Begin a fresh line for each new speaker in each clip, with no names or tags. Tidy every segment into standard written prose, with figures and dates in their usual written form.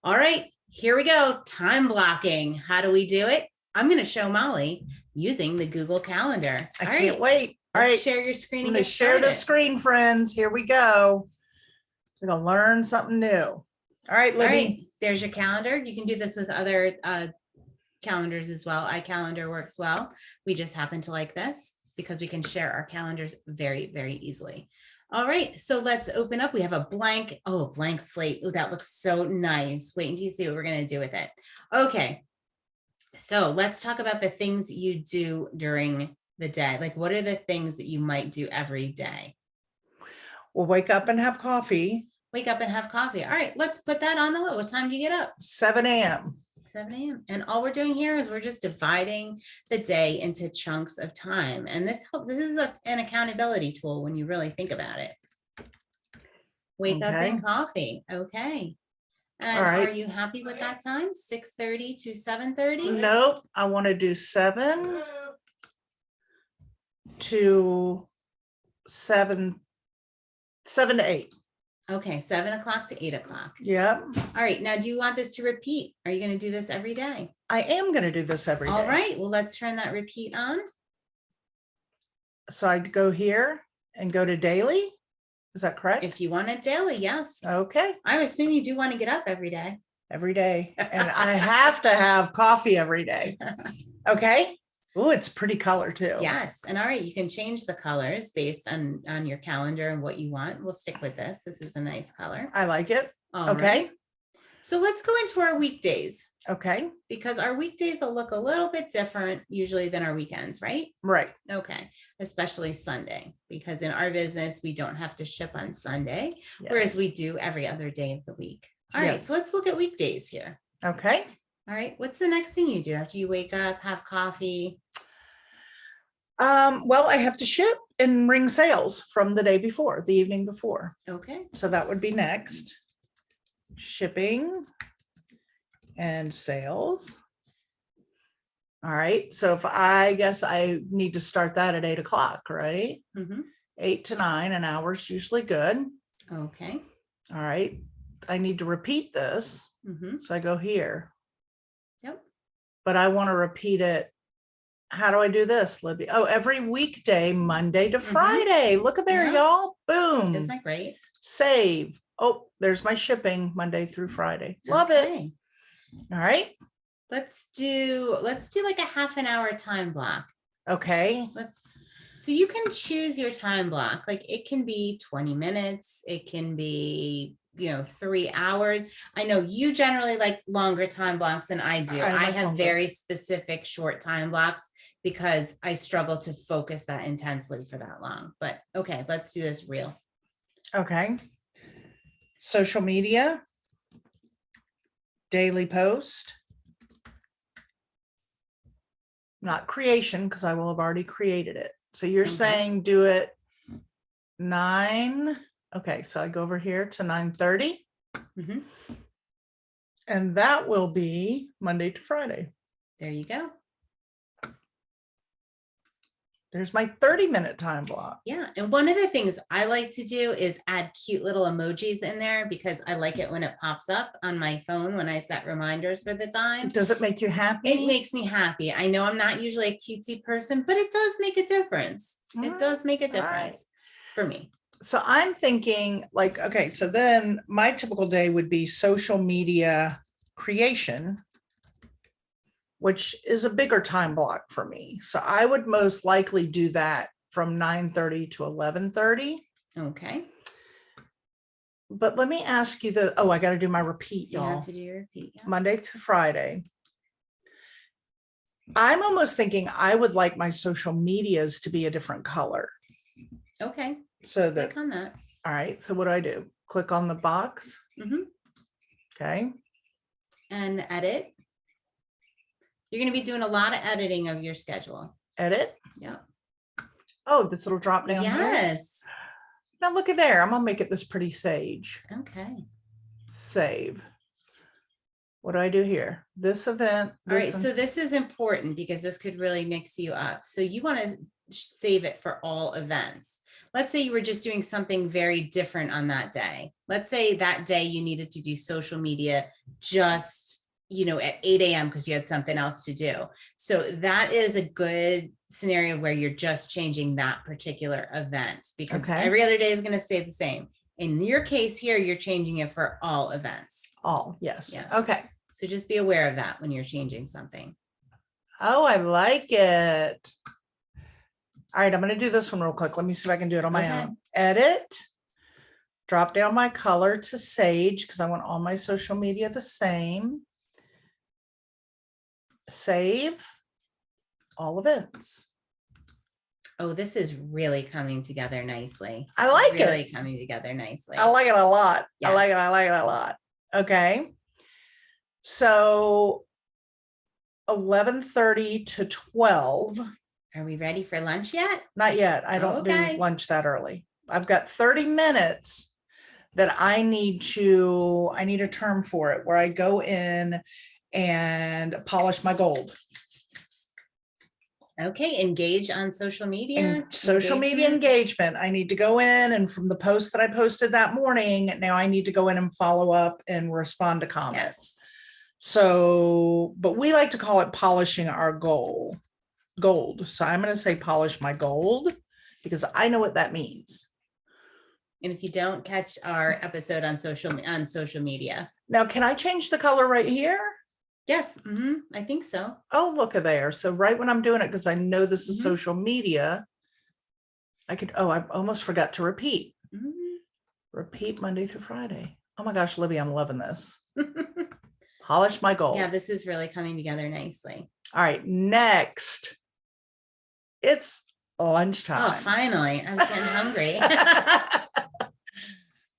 All right, here we go. Time blocking. How do we do it? I'm going to show Molly using the Google Calendar.
I can't wait. All
Let's
right,
share your screen
I'm
and
going
get
to share the
started.
screen, friends. Here we go. We're going to learn something new. All right,
All
Libby.
right, there's your calendar. You can do this with other calendars as well. iCalendar works well. We just happen to like this because we can share our calendars very, very easily. All right, so let's open up. We have a blank slate. Oh, that looks so nice. Wait until you see what we're going to do with it. Okay, so let's talk about the things you do during the day. Like, what are the things that you might do every day?
We'll wake up and have coffee.
Wake up and have coffee. All right, let's put that on the list. What time do you get up?
7 a.m.
7 a.m. And all we're doing here is we're just dividing the day into chunks of time. And this is an accountability tool when you really think about it. Wake up and coffee. Okay. And are you happy with that time? 6:30 to 7:30?
Nope. I want to do 7 to 8.
Okay, 7 o'clock to 8 o'clock.
Yep.
All right. Now, do you want this to repeat? Are you going to do this every day?
I am going to do this every day.
All right. Well, let's turn that repeat on.
So I'd go here and go to daily. Is that correct?
If you want it daily, yes.
Okay.
I assume you do want to get up every day.
Every day. And I have to have coffee every day. Okay. Oh, it's pretty color too.
Yes. And all right, you can change the colors based on your calendar and what you want. We'll stick with this. This is a nice color.
I like it.
All
okay.
Right. So let's go into our weekdays.
Okay.
Because our weekdays will look a little bit different usually than our weekends, right?
Right.
Okay. Especially Sunday, because in our business, we don't have to ship on Sunday,
Yes.
whereas we do every other day of the week. All right. So let's look at weekdays here.
Okay.
All right. What's the next thing you do after you wake up, have coffee?
Well, I have to ship and ring sales from the day before, the evening before.
Okay.
So that would be next. Shipping and sales. All right. So if I guess I need to start that at 8 o'clock, right? 8 to 9, an hour's usually good.
Okay.
All right. I need to repeat this. So I go here.
Yep.
But I want to repeat it. How do I do this, Libby? Oh, every weekday, Monday to Friday. Look at there, y'all. Boom.
Isn't that great?
Save. Oh, there's my shipping Monday through Friday. Love it. All right.
Let's do like a half an hour time block.
Okay.
So you can choose your time block. Like it can be 20 minutes. It can be 3 hours. I know you generally like longer time blocks than I do. I have very specific short time blocks because I struggle to focus that intensely for that long. But okay, let's do this real.
Okay. Social media, daily post, not creation because I will have already created it. So you're saying do it 9. Okay, so I go over here to 9:30. And that will be Monday to Friday.
There you go.
There's my 30-minute time block.
Yeah. And one of the things I like to do is add cute little emojis in there because I like it when it pops up on my phone when I set reminders for the time.
Does it make you happy?
It makes me happy. I know I'm not usually a cutesy person, but it does make a difference. It does make a difference for me.
So I'm thinking like, okay, so then my typical day would be social media creation, which is a bigger time block for me. So I would most likely do that from 9:30 to 11:30.
Okay.
But let me ask you I got to do my repeat, y'all.
You have to do your repeat. Yeah.
Monday to Friday. I'm almost thinking I would like my social medias to be a different color.
Okay.
So that,
click on that.
All right. So what do? Click on the box. Okay.
And edit. You're going to be doing a lot of editing of your schedule.
Edit.
Yeah.
Oh, this little drop down.
Yes.
Now look at there. I'm going to make it this pretty sage.
Okay.
Save. What do I do here? This event.
All right. So this is important because this could really mix you up. So you want to save it for all events. Let's say you were just doing something very different on that day. Let's say that day you needed to do social media just, at 8 a.m. because you had something else to do. So that is a good scenario where you're just changing that particular event, because every other day is going to stay the same. In your case here, you're changing it for all events.
All, yes.
Yes.
Okay.
So just be aware of that when you're changing something.
Oh, I like it. All right, I'm going to do this one real quick. Let me see if I can do it on my own. Edit. Drop down my color to sage because I want all my social media the same. Save all events.
Oh, this is really coming together nicely.
I like it.
Really coming together nicely.
I like it a lot.
Yes.
I like it a lot. Okay. So 11:30 to 12.
Are we ready for lunch yet?
Not yet. I don't do lunch that early. I've got 30 minutes that I need a term for it where I go in and polish my gold.
Okay, engage on social media.
And social media engagement. I need to go in, and from the post that I posted that morning, now I need to go in and follow up and respond to comments.
Yes.
So, but we like to call it polishing our gold. So I'm going to say polish my gold because I know what that means.
And if you don't catch our episode on social media.
Now, can I change the color right here?
Yes, I think so.
Oh, look at there. So right when I'm doing it, because I know this is social media, I almost forgot to repeat. Repeat Monday through Friday. Oh my gosh, Libby, I'm loving this. Polish my gold.
Yeah, this is really coming together nicely.
All right, next. It's lunchtime.
Oh, finally. I was getting hungry.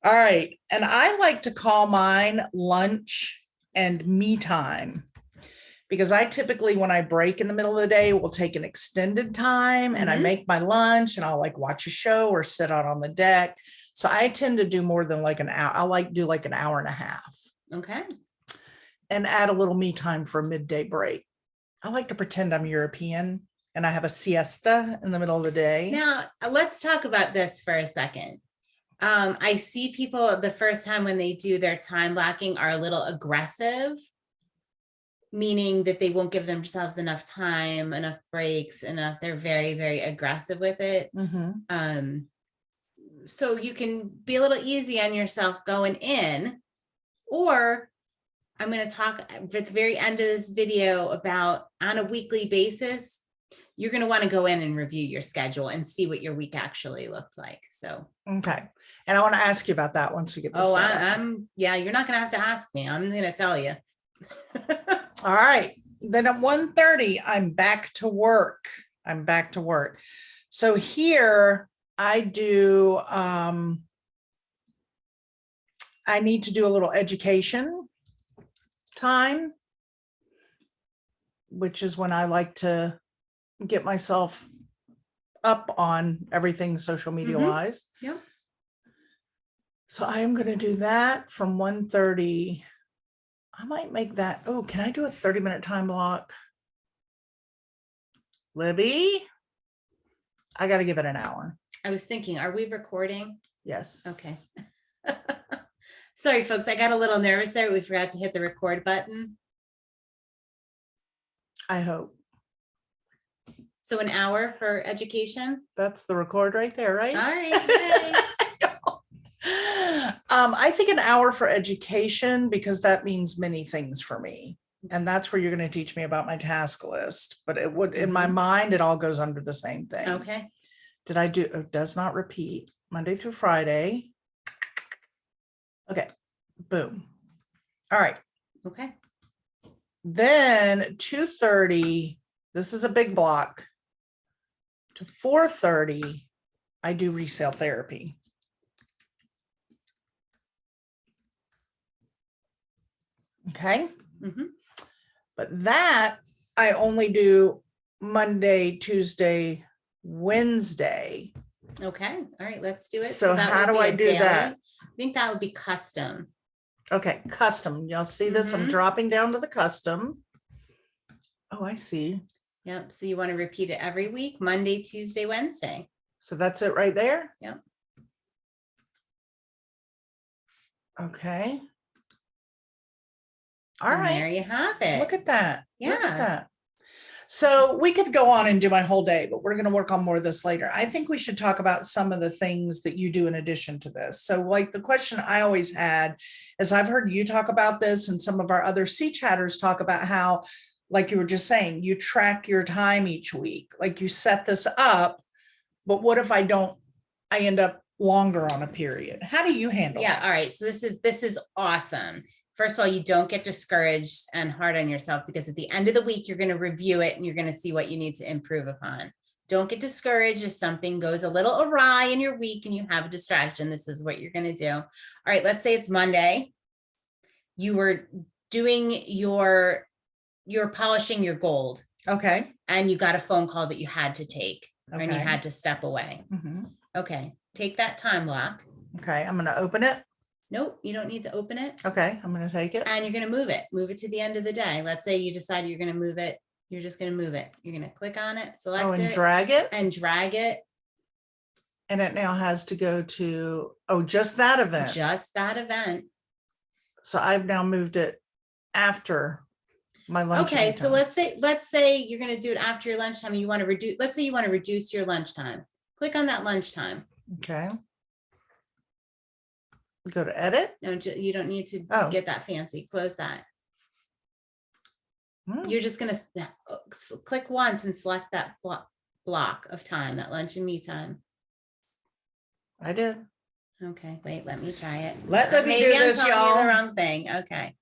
All right. And I like to call mine lunch and me time, because I typically, when I break in the middle of the day, will take an extended time and I make my lunch and I'll like watch a show or sit out on the deck. So I tend to do more than like an hour. I like do like an hour and a half.
Okay.
And add a little me time for a midday break. I like to pretend I'm European and I have a siesta in the middle of the day.
Now, let's talk about this for a second. I see people the first time when they do their time blocking are a little aggressive, meaning that they won't give themselves enough time, enough breaks, they're very, very aggressive with it. So you can be a little easy on yourself going in, or I'm going to talk at the very end of this video about on a weekly basis, you're going to want to go in and review your schedule and see what your week actually looked like. So,
okay. And I want to ask you about that once we get this.
You're not going to have to ask me. I'm going to tell you.
All right. Then at 1:30, I'm back to work. So here I do, I need to do a little education time, which is when I like to get myself up on everything social media wise.
Yeah.
So I am going to do that from 1:30. I might make that. Oh, can I do a 30-minute time block? Libby, I got to give it an hour.
I was thinking, are we recording?
Yes.
Okay. Sorry, folks. I got a little nervous there. We forgot to hit the record button.
I hope.
So an hour for education?
That's the record right there, right?
All right.
I think an hour for education, because that means many things for me. And that's where you're going to teach me about my task list. But it would, in my mind, it all goes under the same thing.
Okay.
Did I do, does not repeat Monday through Friday. Okay. Boom. All right.
Okay.
Then 2:30, this is a big block, to 4:30, I do resale therapy. Okay. But that I only do Monday, Tuesday, Wednesday.
Okay. All right. Let's do it.
So
that
how
would
do
be
I
a
do
daily.
that?
I think that would be custom.
Okay. Custom. Y'all see this? I'm dropping down to the custom. Oh, I see.
Yep. So you want to repeat it every week, Monday, Tuesday, Wednesday.
So that's it right there.
Yep.
Okay. All
And
right.
there you have it.
Look at that. Look
Yeah.
at that. So we could go on and do my whole day, but we're going to work on more of this later. I think we should talk about some of the things that you do in addition to this. So like the question I always had is I've heard you talk about this and some of our other C chatters talk about how, like you were just saying, you track your time each week, like you set this up, but what if I don't, I end up longer on a period? How do you handle
Yeah.
that?
All right. So this is awesome. First of all, you don't get discouraged and hard on yourself, because at the end of the week, you're going to review it and you're going to see what you need to improve upon. Don't get discouraged if something goes a little awry in your week and you have a distraction. This is what you're going to do. All right. Let's say it's Monday. You were doing you're polishing your gold.
Okay.
And you got a phone call that you had to take, and you
Okay.
had to step away.
Mhm.
Okay. Take that time block.
Okay. I'm going to open it.
Nope, you don't need to open it.
Okay. I'm going to take it.
And you're going to move it to the end of the day. Let's say you decide you're going to move it. You're just going to move it. You're going to click on it, select
Oh, and
it,
drag it.
and drag it.
And it now has to go to, oh, just that event.
Just that event.
So I've now moved it after my lunch.
Okay, so let's say you're going to do it after your lunchtime. You want to reduce, let's say you want to reduce your lunchtime. Click on that lunchtime.
Okay. Go to edit.
No, you don't need to get that fancy. Close that. You're just going to click once and select that block of time, that lunch and me time.
I did.
Okay, wait, let me try it.
Let me do this,
telling
y'all.
you the wrong thing. Okay.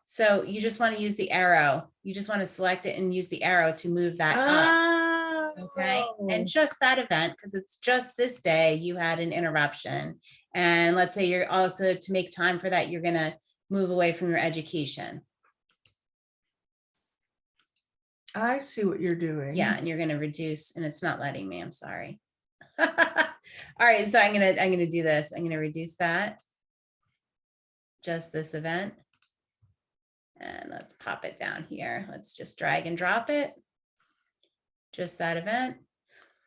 So you just want to use the arrow. You just want to select it and use the arrow to move that up. Okay. And just that event, because it's just this day you had an interruption. And let's say you're also, to make time for that, you're going to move away from your education.
I see what you're doing.
Yeah. And you're going to reduce, and it's not letting me, I'm sorry. All right. So I'm going to do this. I'm going to reduce that. Just this event. And let's pop it down here. Let's just drag and drop it. Just that event.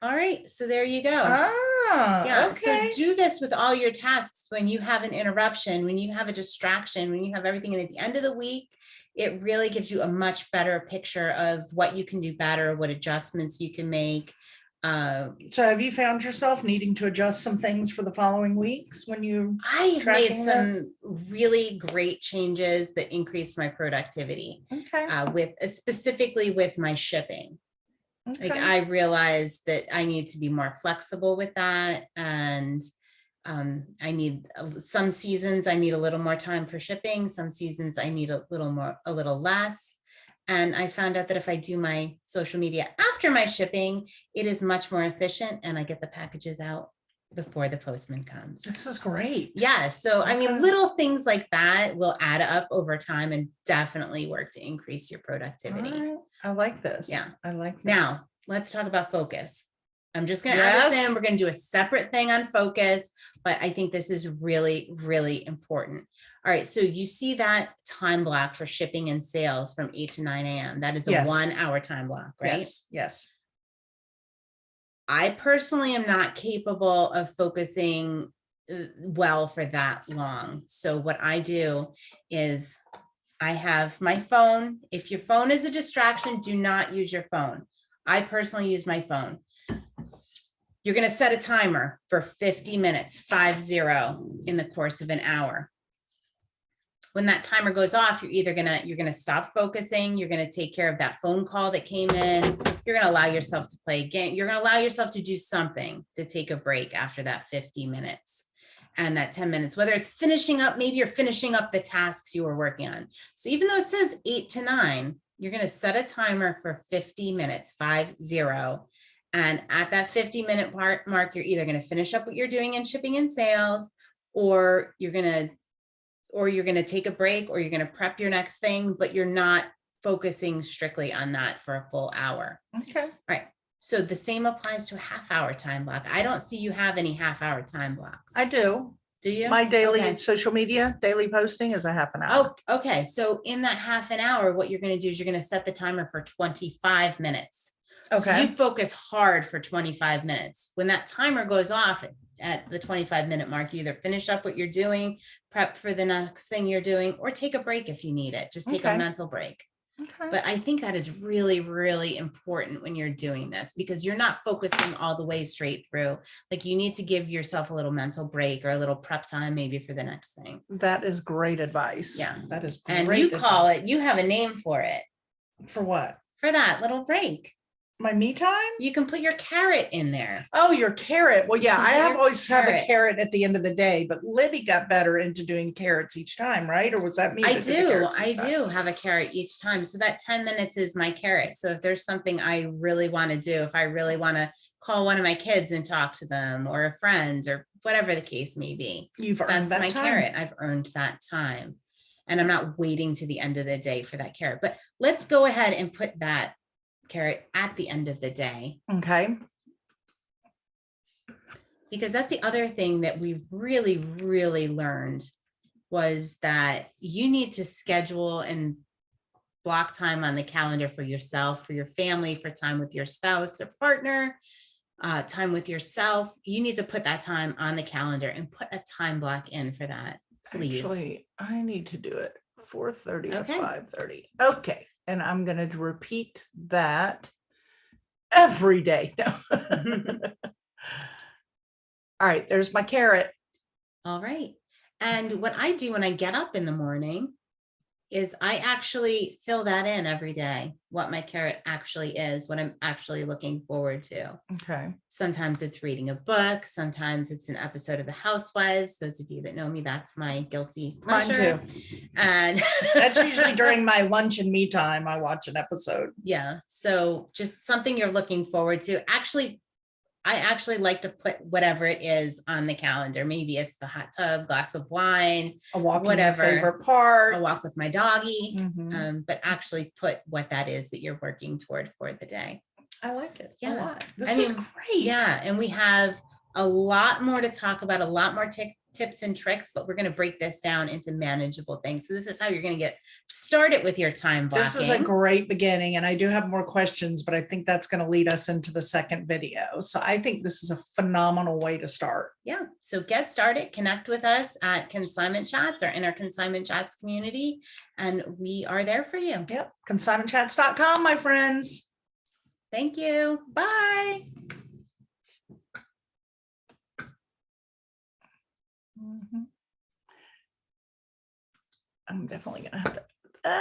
All right. So there you go. Yeah.
Okay.
So do this with all your tasks. When you have an interruption, when you have a distraction, when you have everything, and at the end of the week, it really gives you a much better picture of what you can do better, what adjustments you can make.
So have you found yourself needing to adjust some things for the following weeks when you?
I made some
this?
really great changes that increased my productivity.
Okay.
Specifically with my shipping.
Okay.
Like I realized that I need to be more flexible with that, and I need some seasons I need a little more time for shipping. Some seasons I need a little less. And I found out that if I do my social media after my shipping, it is much more efficient, and I get the packages out before the postman comes.
This is great.
Yeah. So, I mean, little things like that will add up over time and definitely work to increase your productivity.
Right. I like this.
Yeah.
I like this.
Now, let's talk about focus. I'm just going to add this in. We're going to do a separate thing on focus, but I think this is really, really important. All right. So you see that time block for shipping and sales from 8 to 9 a.m. That is a 1 hour time block, right?
Yes. Yes.
I personally am not capable of focusing well for that long. So what I do is I have my phone. If your phone is a distraction, do not use your phone. I personally use my phone. You're going to set a timer for 50 minutes, 50, in the course of an hour. When that timer goes off, you're going to stop focusing. You're going to take care of that phone call that came in. You're going to allow yourself to play a game. You're going to allow yourself to do something to take a break after that 50 minutes and that 10 minutes, whether it's finishing up, maybe you're finishing up the tasks you were working on. So even though it says 8 to 9, you're going to set a timer for 50 minutes, 50. And at that 50-minute mark, you're either going to finish up what you're doing in shipping and sales, or you're going to take a break, or you're going to prep your next thing, but you're not focusing strictly on that for a full hour.
Okay.
All right. So the same applies to a half-hour time block. I don't see you have any half-hour time blocks.
I do.
Do you?
My daily social media, daily posting is a half an hour.
Oh, okay. So in that half an hour, what you're going to do is you're going to set the timer for 25 minutes. So
Okay.
you focus hard for 25 minutes. When that timer goes off at the 25-minute mark, you either finish up what you're doing, prep for the next thing you're doing, or take a break if you need it. Just take a
Okay.
mental break.
Okay.
But I think that is really, really important when you're doing this, because you're not focusing all the way straight through. Like, you need to give yourself a little mental break or a little prep time maybe for the next thing.
That is great advice.
Yeah.
That is
And
great
you call
advice.
it, you have a name for it,
For what?
for that little break.
My me time?
You can put your carrot in there.
Oh, your carrot. Well, yeah,
can
I
put
have
your
always have a
carrot.
carrot at the end of the day, but Libby got better into doing carrots each time, right? Or was that me?
I
that did the
do.
carrots
I
each time?
do have a carrot each time. So that 10 minutes is my carrot. So if there's something I really want to do, if I really want to call one of my kids and talk to them, or a friend, or whatever the case may be,
You've
that's
earned that
my
time.
carrot. I've earned that time. And I'm not waiting to the end of the day for that carrot. But let's go ahead and put that carrot at the end of the day,
Okay.
because that's the other thing that we really, really learned, was that you need to schedule and block time on the calendar for yourself, for your family, for time with your spouse or partner, time with yourself. You need to put that time on the calendar and put a time block in for that, please.
Actually, I need to do it 4:30
Okay.
to 5:30. Okay. And I'm going to repeat that every day. No. All right. There's my carrot.
All right. And what I do when I get up in the morning is I actually fill that in every day, what my carrot actually is, what I'm actually looking forward to.
Okay.
Sometimes it's reading a book. Sometimes it's an episode of The Housewives. Those of you that know me, that's my guilty pleasure.
Mine too.
And
That's usually during my lunch and me time. I watch an episode.
Yeah. So just something you're looking forward to. I actually like to put whatever it is on the calendar. Maybe it's the hot tub, glass of wine,
A walk
whatever.
in my favorite park.
a walk with my doggy,
Mhm.
but actually put what that is that you're working toward for the day.
I like it a
Yeah.
lot.
I
This is
mean,
great.
Yeah. And we have a lot more to talk about, a lot more tips and tricks, but we're going to break this down into manageable things. So this is how you're going to get started with your time blocking.
This is a great beginning, and I do have more questions, but I think that's going to lead us into the second video. So I think this is a phenomenal way to start.
Yeah. So get started, connect with us at Consignment Chats or in our Consignment Chats community, and we are there for you.
Yep. Consignmentchats.com, my friends.
Thank you.
Bye. I'm definitely going to have to